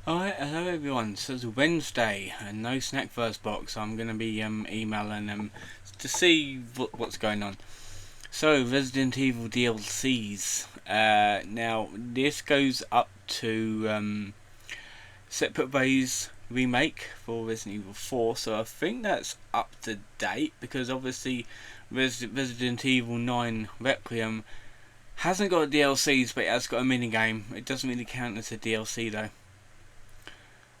Alright, hello everyone. So it's Wednesday and no snack first box. I'm gonna be emailing them to see what's going on. So Resident Evil DLCs. Now this goes up to Separate Ways remake for Resident Evil 4. So I think that's up to date because obviously Resident Evil 9 Requiem hasn't got DLCs, but it has got a mini game. It doesn't really count as a DLC though.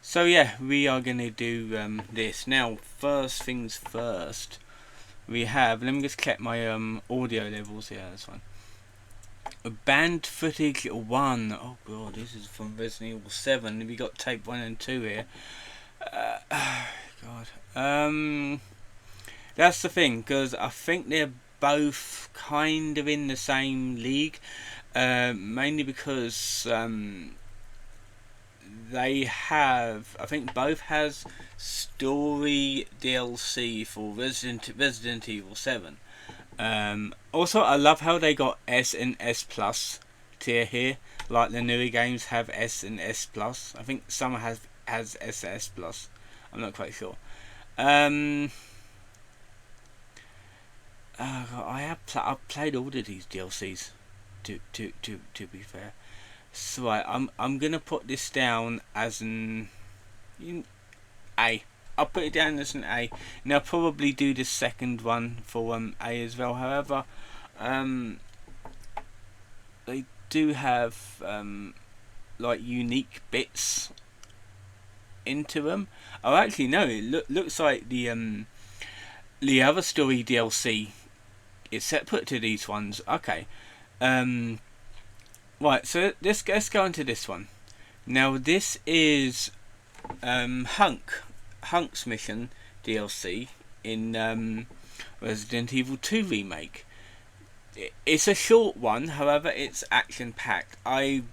So yeah, we are going to do this. Now, first things first, we have, let me just check my audio levels here, this one. Banned footage 1. Oh god, this is from Resident Evil 7. We got tape 1 and 2 here. God. That's the thing, because I think they're both kind of in the same league. Mainly because they have, I think both has story DLC for Resident Evil 7. Also, I love how they got S and S Plus tier here. Like the newer games have S and S Plus. I think some has SS Plus. I'm not quite sure. I've played all of these DLCs. To be fair. So right, I'm gonna put this down as an A. I'll put it down as an A. Now I'll probably do the second one for A as well. However, they do have like unique bits into them. Oh, actually no, it looks like the other story DLC is separate to these ones. Okay. Right, so let's go into this one. Now this is Hunk's mission DLC in Resident Evil 2 remake. It's a short one, however it's action packed. To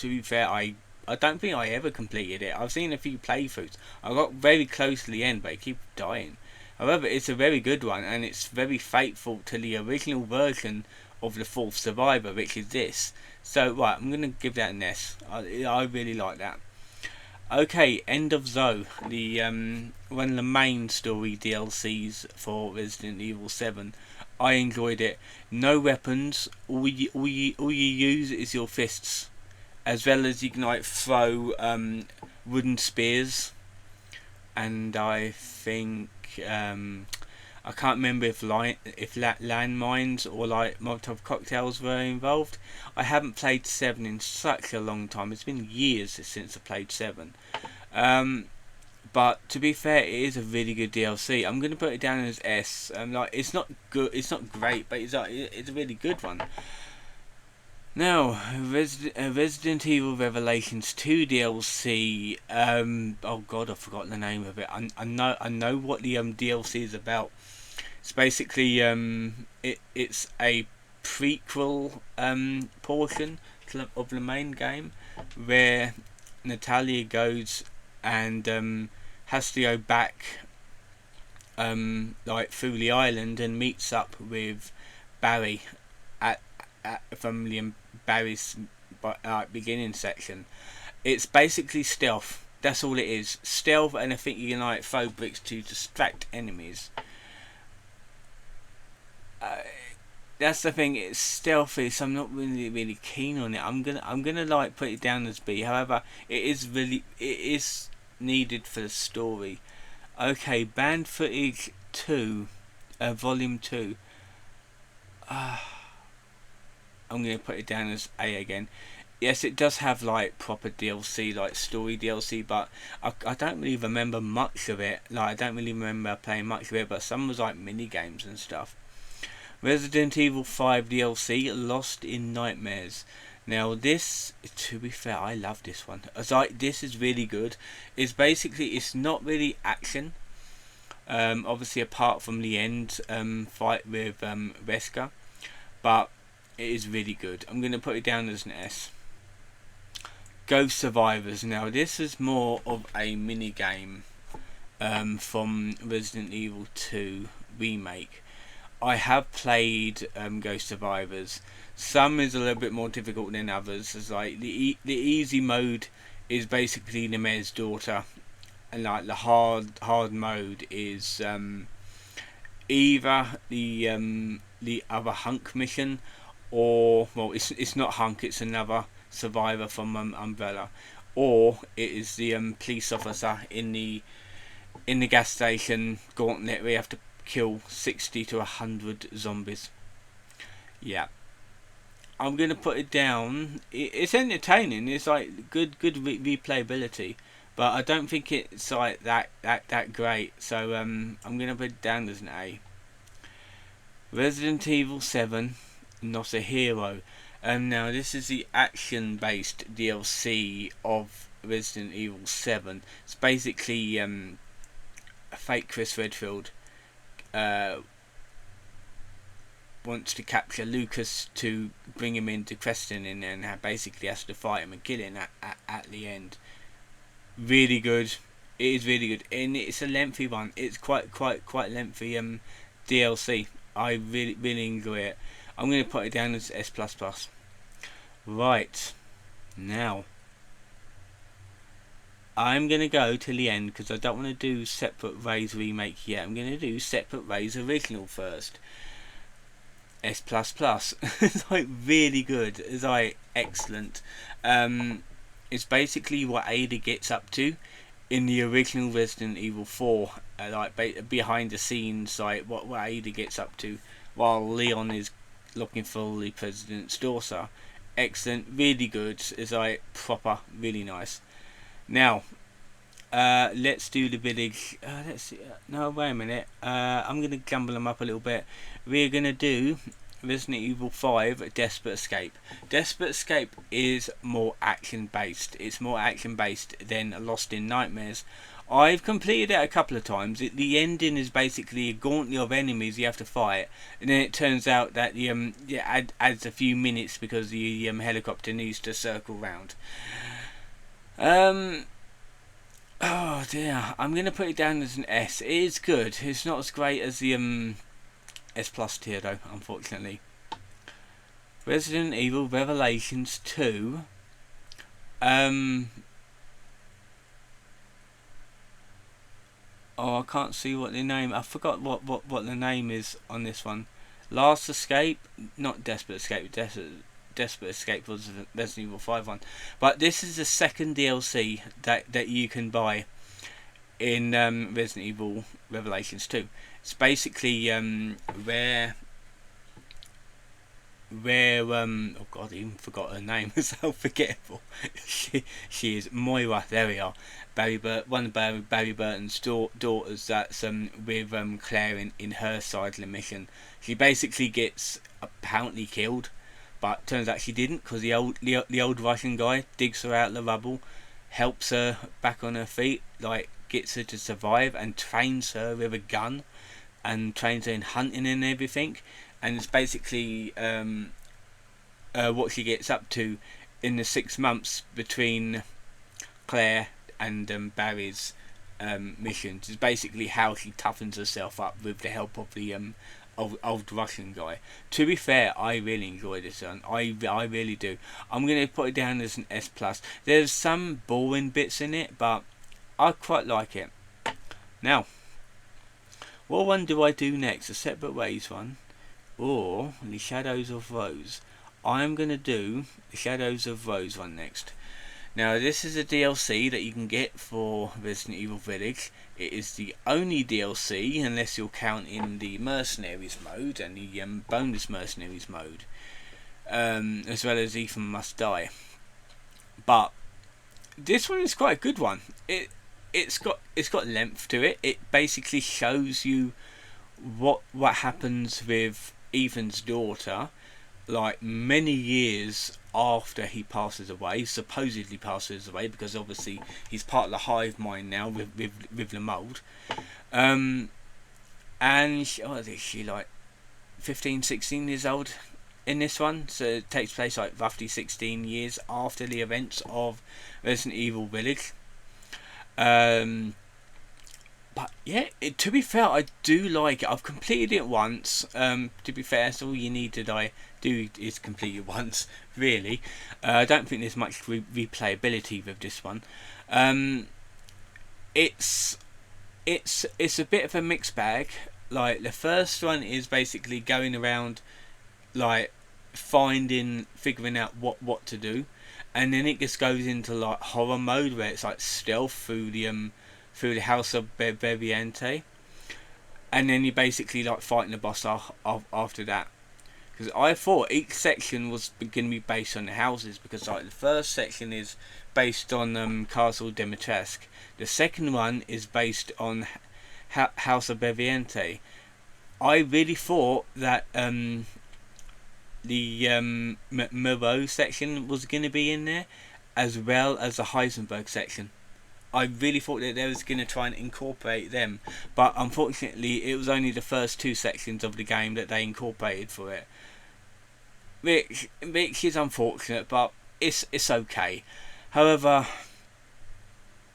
be fair, I don't think I ever completed it. I've seen a few playthroughs. I got very close to the end, but I keep dying. However, it's a very good one, and it's very faithful to the original version of the fourth survivor, which is this. So right, I'm gonna give that an S. I really like that. Okay, End of Zoe, the one of the main story DLCs for Resident Evil 7. I enjoyed it. No weapons. All you use is your fists, as well as you can like throw wooden spears, and I think I can't remember if landmines or like Molotov cocktails were involved. I haven't played 7 in such a long time. It's been years since I played 7. But to be fair, it is a really good DLC. I'm gonna put it down as S. Like it's not good, it's not great, but it's a really good one. Now, Resident Evil Revelations 2 DLC. Oh god, I forgot the name of it. I know what the DLC is about. It's basically it's a prequel portion of the main game where Natalia goes and has to go back like through the island and meets up with Barry from Barry's beginning section. It's basically stealth. That's all it is. Stealth, and I think you can like throw bricks to distract enemies. That's the thing. It's stealthy, so I'm not really keen on it. I'm gonna like put it down as B. However, it is needed for the story. Okay, banned footage 2, volume 2. I'm gonna put it down as A again. Yes, it does have like proper DLC, like story DLC, but I don't really remember much of it. Like I don't really remember playing much of it, but some was like mini games and stuff. Resident Evil 5 DLC, Lost in Nightmares. Now this, to be fair, I love this one. This is really good. It's not really action. Obviously apart from the end fight with Wesker, but it is really good. I'm going to put it down as an S. Ghost Survivors. Now this is more of a mini game from Resident Evil 2 remake. I have played Ghost Survivors. Some is a little bit more difficult than others. It's like the easy mode is basically the mayor's daughter, and like the hard mode is either the other Hunk mission, or well, it's not Hunk, it's another survivor from Umbrella, or it is the police officer in the gas station gauntlet where you have to kill 60 to 100 zombies. Yeah, I'm gonna put it down. It's entertaining. It's like good replayability, but I don't think it's like that great. So I'm gonna put it down as an A. Resident Evil 7, Not a Hero. Now this is the action-based DLC of Resident Evil 7. It's basically fake Chris Redfield wants to capture Lucas to bring him into Creston, and basically has to fight him and kill him at the end. Really good. It is really good, and it's a lengthy one. It's quite lengthy DLC. I really enjoy it. I'm going to put it down as S++. Right, now I'm going to go till the end because I don't want to do Separate Ways remake yet. I'm going to do Separate Ways original first. S++. It's like really good. It's like excellent. It's basically what Ada gets up to in the original Resident Evil 4, like behind the scenes, like what Ada gets up to while Leon is looking for the President's daughter. Excellent, really good. It's like proper, really nice. Now, let's do the village. Let's see. No, wait a minute. I'm gonna jumble them up a little bit. We're gonna do Resident Evil 5 Desperate Escape. Desperate Escape is more action based. It's more action based than Lost in Nightmares. I've completed it a couple of times. The ending is basically a gauntlet of enemies you have to fight, and then it turns out that the adds a few minutes because the helicopter needs to circle round. Oh dear, I'm gonna put it down as an S. It is good. It's not as great as the S+ tier though, unfortunately. Resident Evil Revelations 2. Oh, I can't see what the name. I forgot what the name is on this one. Last Escape, not Desperate Escape. Desperate Escape was the Resident Evil 5 one, but this is the second DLC that you can buy in Resident Evil Revelations 2. It's basically where oh god, I even forgot her name. It's so forgettable. she is Moira. There we are. One of Barry Burton's daughters. That's with Claire in her side of the mission. She basically gets apparently killed, but turns out she didn't, because the old Russian guy digs her out of the rubble, helps her back on her feet, like gets her to survive, and trains her with a gun, and trains her in hunting and everything. And it's basically what she gets up to in the 6 months between Claire and Barry's missions. It's basically how she toughens herself up with the help of the old Russian guy. To be fair, I really enjoy this one. I really do. I'm going to put it down as an S+. There's some boring bits in it, but I quite like it. Now, what one do I do next? A Separate Ways one, or the Shadows of Rose? I'm going to do the Shadows of Rose one next. Now, this is a DLC that you can get for Resident Evil Village. It is the only DLC, unless you'll count in the Mercenaries mode and the bonus Mercenaries mode, as well as Ethan Must Die. But this one is quite a good one. It's got length to it. It basically shows you what happens with Ethan's daughter, like many years after he passes away, supposedly passes away, because obviously he's part of the hive mind now with the mold. And she like 15, 16 years old in this one, so it takes place like roughly 16 years after the events of Resident Evil Village. But yeah, to be fair, I do like it. I've completed it once. To be fair, so all you need to do is complete it once. Really, I don't think there's much replayability with this one. Um, it's it's a bit of a mixed bag. Like the first one is basically going around, like figuring out what to do, and then it just goes into like horror mode where it's like stealth through the House of Beviente, and then you basically like fighting the boss after that. Because I thought each section was going to be based on the houses, because like the first section is based on Castle Dimitrescu, the second one is based on House of Beviente. I really thought that the Moreau section was going to be in there, as well as the Heisenberg section. I really thought that they was going to try and incorporate them, but unfortunately it was only the first two sections of the game that they incorporated for it, which is unfortunate, but it's okay. However,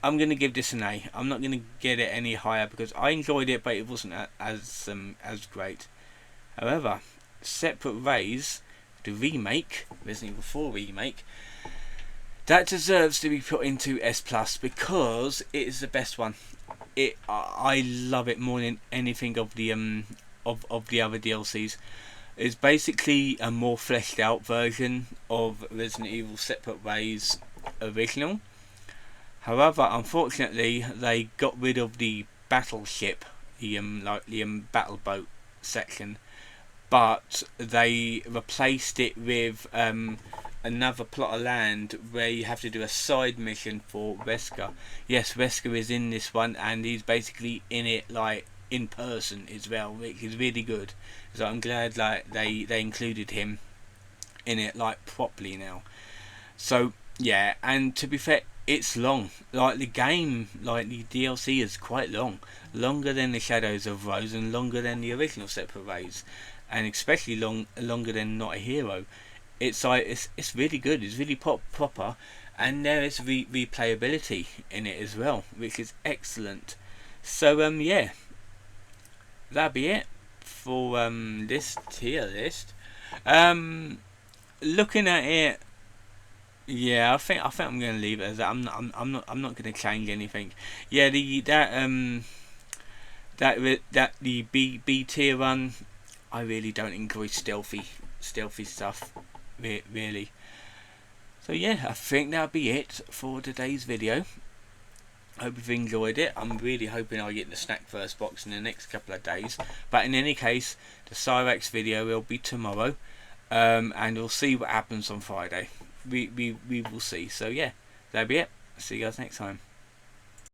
I'm going to give this an A. I'm not going to get it any higher because I enjoyed it, but it wasn't as great. However, Separate Ways, the remake, Resident Evil 4 remake, that deserves to be put into S Plus because it is the best one. I love it more than anything of the of the other DLCs. It's basically a more fleshed out version of Resident Evil Separate Ways original. However, unfortunately, they got rid of the battleship, the battle boat section, but they replaced it with another plot of land where you have to do a side mission for Wesker. Yes, Wesker is in this one, and he's basically in it like in person as well, which is really good. So I'm glad like they included him in it like properly now. So yeah, and to be fair, it's long. Like the game, like the DLC is quite long, longer than the Shadows of Rose and longer than the original Separate Ways, and especially longer than Not a Hero. It's like it's really good. It's really proper, and there is replayability in it as well, which is excellent. So yeah, that'd be it for this tier list. Looking at it, yeah, I think I'm gonna leave it as that. I'm not gonna change anything. Yeah, that the B tier one, I really don't enjoy stealthy stuff, really. So yeah, I think that'll be it for today's video. Hope you've enjoyed it. I'm really hoping I get the Snack First box in the next couple of days. But in any case, the Cyrax video will be tomorrow, and we'll see what happens on Friday. We will see. So yeah, that'll be it. See you guys next time.